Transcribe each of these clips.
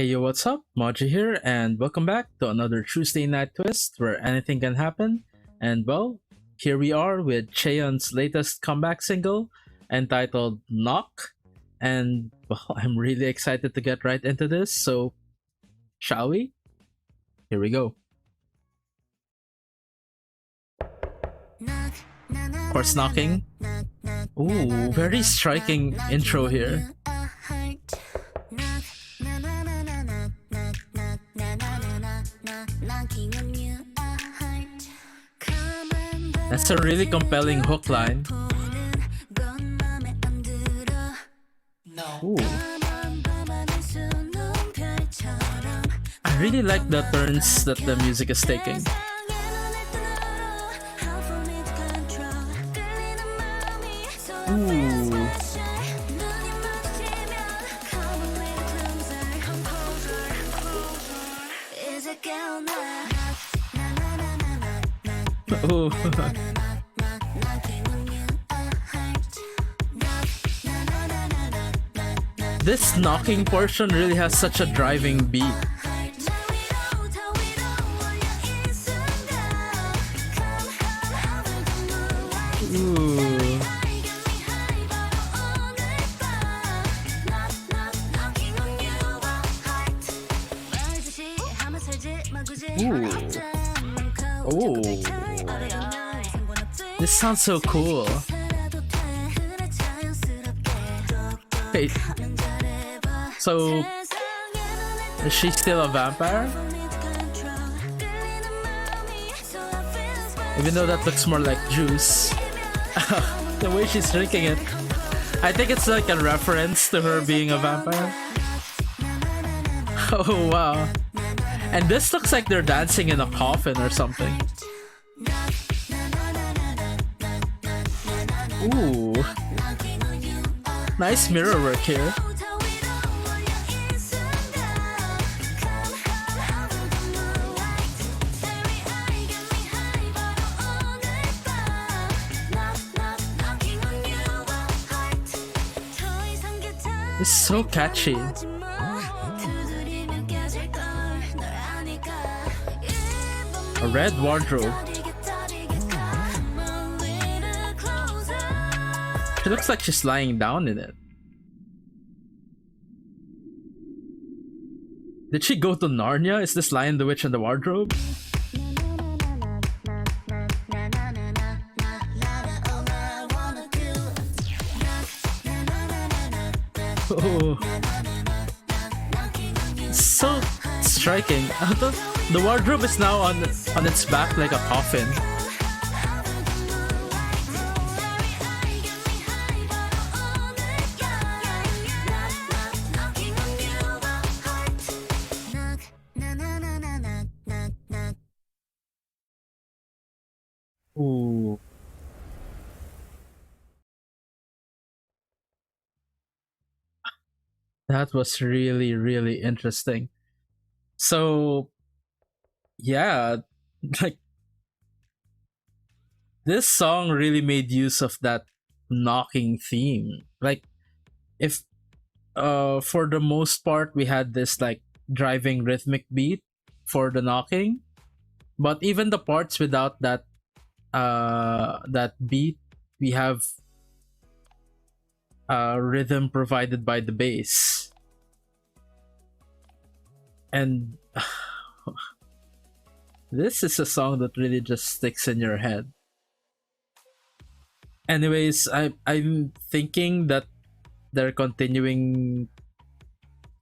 Hey yo, what's up? Moji here, and welcome back to another Tuesday Night Twist where anything can happen. And well, here we are with Chaeyeon's latest comeback single entitled Knock. And well, I'm really excited to get right into this, so shall we? Here we go. Horse knocking. Ooh, very striking intro here. That's a really compelling hook line. Ooh. I really like the turns that the music is taking. Ooh. Ooh. This knocking portion really has such a driving beat. Ooh. Ooh. Oh. This sounds so cool. Wait. So, is she still a vampire? Even though that looks more like juice. The way she's drinking it. I think it's like a reference to her being a vampire. Oh wow. And this looks like they're dancing in a coffin or something. Ooh. Nice mirror work here. It's so catchy. A red wardrobe. She looks like she's lying down in it. Did she go to Narnia? Is this Lion the Witch and the Wardrobe? Oh. So striking. The wardrobe is now on its back like a coffin. Ooh. That was really, really interesting. So, yeah, like this song really made use of that knocking theme. Like, if for the most part we had this like driving rhythmic beat for the knocking, but even the parts without that beat, we have rhythm provided by the bass. And this is a song that really just sticks in your head. Anyways, I'm thinking that they're continuing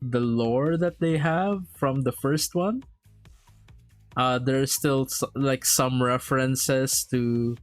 the lore that they have from the first one. There's still like some references to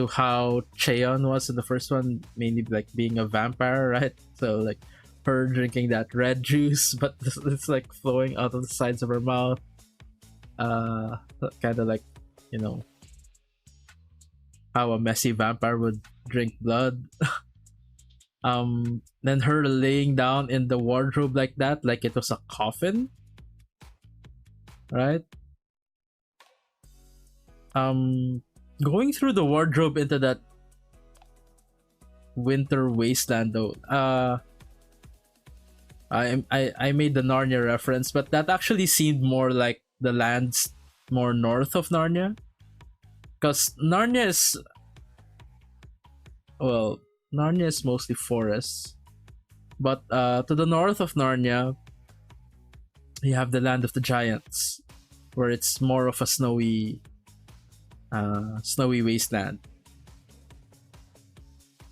how Chaeyeon was in the first one, mainly like being a vampire, right? So like her drinking that red juice, but it's like flowing out of the sides of her mouth. Kind of like, you know, how a messy vampire would drink blood. Then her laying down in the wardrobe like that, like it was a coffin, right? Going through the wardrobe into that winter wasteland though, I made the Narnia reference, but that actually seemed more like the lands more north of Narnia, because Narnia is, well, Narnia is mostly forests, but to the north of Narnia, you have the land of the giants, where it's more of a snowy wasteland.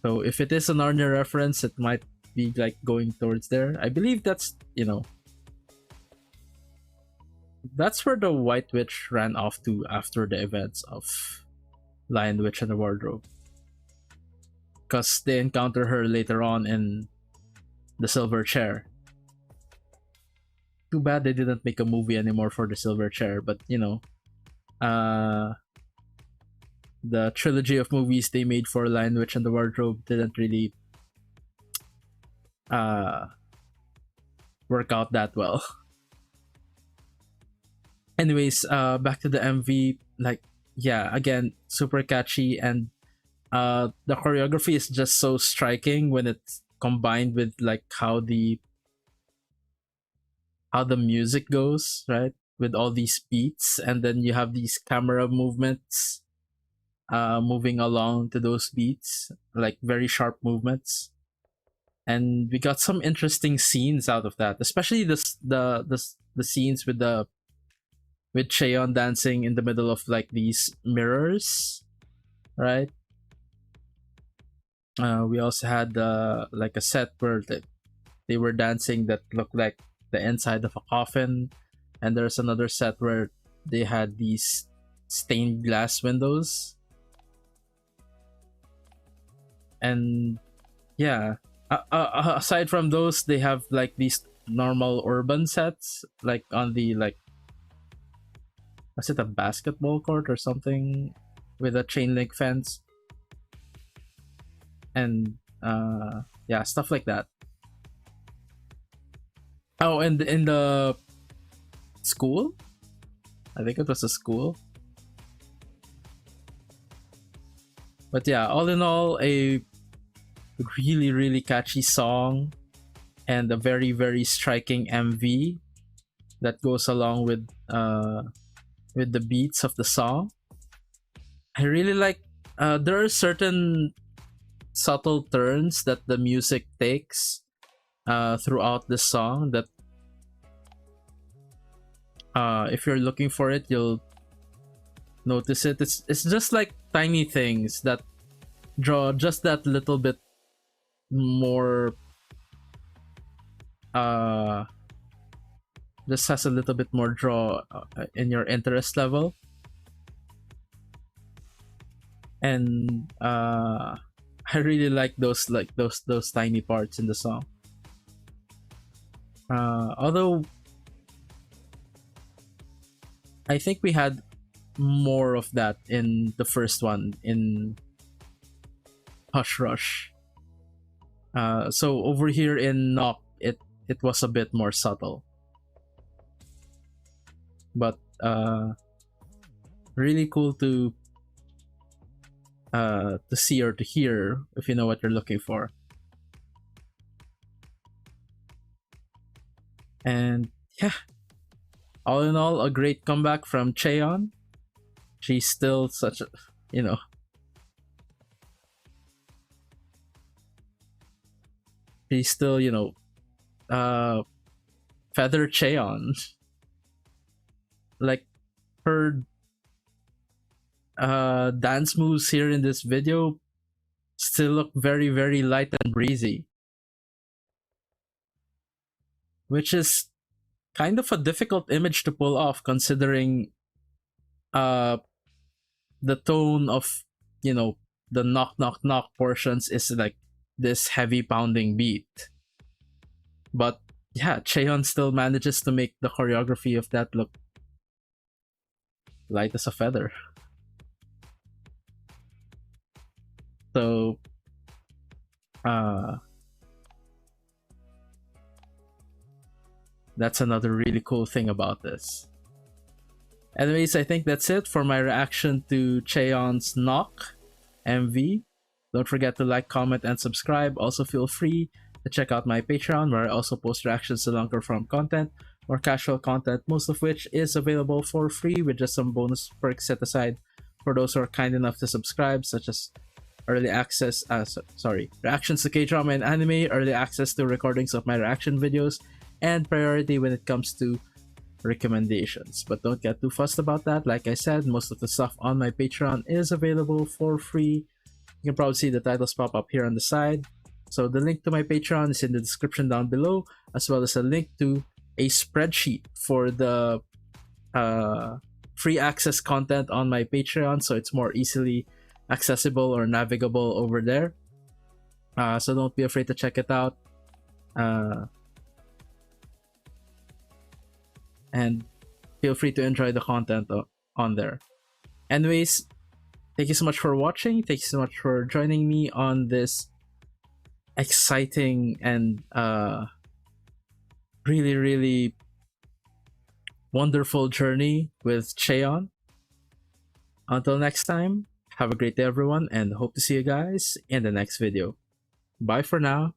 So if it is a Narnia reference, it might be like going towards there. I believe that's, that's where the White Witch ran off to after the events of Lion Witch and the Wardrobe, because they encounter her later on in the Silver Chair. Too bad they didn't make a movie anymore for the Silver Chair, but uh, the trilogy of movies they made for Lion Witch and the Wardrobe didn't really work out that well. Anyways, back to the MV. Like, yeah, again, super catchy, and the choreography is just so striking when it's combined with like how the music goes, right? With all these beats, and then you have these camera movements moving along to those beats, like very sharp movements. And we got some interesting scenes out of that, especially the scenes with Chaeyeon dancing in the middle of like these mirrors, right? We also had like a set where they were dancing that looked like the inside of a coffin, and there's another set where they had these stained glass windows. And yeah, aside from those, they have like these normal urban sets, like on the like, was it a basketball court or something with a chain link fence, and yeah, stuff like that. Oh, and in the school, I think it was a school. But yeah, all in all, a really, really catchy song and a very, very striking MV that goes along with the beats of the song. I really like. There are certain subtle turns that the music takes throughout the song that, if you're looking for it, you'll notice it. It's just like tiny things that draw just that little bit more, just has a little bit more draw in your interest level. And I really like those tiny parts in the song. Although I think we had more of that in the first one, in Hush Rush. So over here in Knock, it was a bit more subtle, but really cool to see or to hear if you know what you're looking for. And yeah, all in all, a great comeback from Chaeyeon. She's still such a, she's still, Feather Chaeyeon. Like, her dance moves here in this video still look very, very light and breezy, which is kind of a difficult image to pull off, considering the tone of, the knock knock knock portions is like this heavy pounding beat. But yeah, Chaeyeon still manages to make the choreography of that look light as a feather. So that's another really cool thing about this. Anyways, I think that's it for my reaction to Chaeyeon's Knock MV. Don't forget to like, comment, and subscribe. Also, feel free to check out my Patreon, where I also post reactions to longer form content, more casual content, most of which is available for free with just some bonus perks set aside for those who are kind enough to subscribe, such as early access, reactions to K-drama and anime, early access to recordings of my reaction videos, and priority when it comes to recommendations. But don't get too fussed about that. Like I said, most of the stuff on my Patreon is available for free. You can probably see the titles pop up here on the side. So the link to my Patreon is in the description down below, as well as a link to a spreadsheet for the free access content on my Patreon, so it's more easily accessible or navigable over there. So don't be afraid to check it out. And feel free to enjoy the content on there. Anyways, thank you so much for watching. Thank you so much for joining me on this exciting and really, really wonderful journey with Chaeyeon. Until next time, have a great day, everyone, and hope to see you guys in the next video. Bye for now.